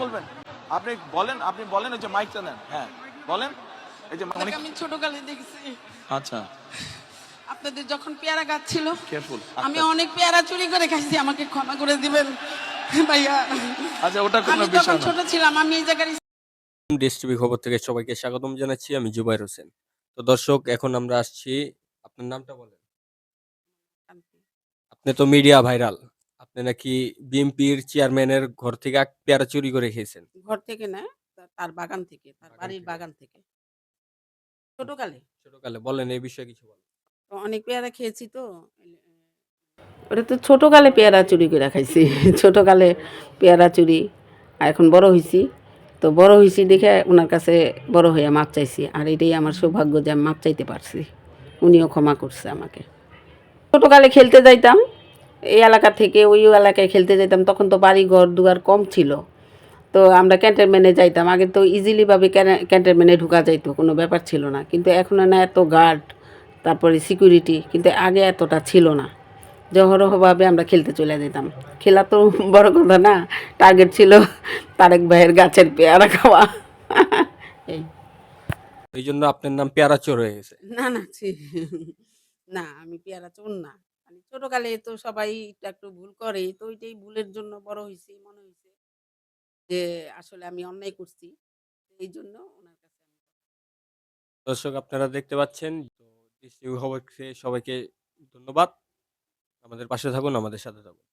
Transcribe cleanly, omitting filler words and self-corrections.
বলবেন? আপনি বলেন, আপনি বলেন, ওই যে মাইকটা নেন। হ্যাঁ, বলেন। এই যে অনেক আমি ছোটকালে দেখছি আচ্ছা, আপনাদের যখন পেয়ারা গাছ ছিল, কেয়ারফুল। আমি অনেক পেয়ারা চুরি করে খাইছি, আমাকে ক্ষমা করে দিবেন ভাইয়া। আচ্ছা, ওটা কোনো আমি তখন বিষয় না। ছোট ছিলাম, আমি এই জায়গায় দেশ টিভি খবর থেকে সবাইকে স্বাগতম জানাচ্ছি। আমি জুবাইর হোসেন। তো দর্শক, এখন আমরা আসছি, আপনার নামটা বলেন। আপনি তো মিডিয়া ভাইরাল। আপনি নাকি বিএনপির চেয়ারম্যানের ঘর থেকে পেয়ারা চুরি করে খেয়েছেন। ঘর থেকে না, তার বাগান থেকে, তার বাগান বাড়ির থেকে? বাগান থেকে ছোটকালে। ছোটকালে বলেন, এই বিষয়ে কিছু বলেন। তো অনেক পেয়ারা খেয়েছি তো। ওটা তো ছোটকালে পেয়ারা চুরি করে খাইছি ছোটকালে পেয়ারা চুরি। আর এখন বড় হয়েছি, তো বড় হয়েছি দেখে ওনার কাছে বড় হয়ে মাপ চাইছি, আর এটাই আমার সৌভাগ্য যে আমি মাপ চাইতে পারছি। উনিও ক্ষমা করছে আমাকে। ছোটকালে খেলতে যাইতাম এই এলাকা থেকে ওই এলাকায় খেলতে যেতাম, তখন তো বাড়ি ঘর দুয়ার কম ছিল। তো আমরা ক্যান্টনমেন্টে যাইতাম, আগে তো ইজিলিভাবে ক্যান্টনমেন্টে ঢোকা যাইতো, কোনো ব্যাপার ছিল না। কিন্তু এখন না এত গার্ড, তারপরে সিকিউরিটি, কিন্তু আগে এতটা ছিল না। জহরহভাবে আমরা খেলতে চলে যেতাম। খেলা তো বড় কথা না, টার্গেট ছিল তারেক ভাইয়ের গাছের পেয়ারা খাওয়া এই। এই জন্য আপনার নাম পেয়ারা চোর হয়ে গেছে। না না ছি, না আমি পেয়ারা চোর না। মানে ছোটকালে তো সবাই একটু একটু ভুল করে, তো ওইটাই ভুলের জন্য বড় হয়েছি, মনে হয়েছে যে আসলে আমি অন্যায় করছি, এই জন্য ওনার কাছে দর্শক, আপনারা দেখতে পাচ্ছেন। তো দেশ টিভি খবর থেকে সবাইকে ধন্যবাদ। আমাদের পাশে থাকুন, আমাদের সাথে থাকুন।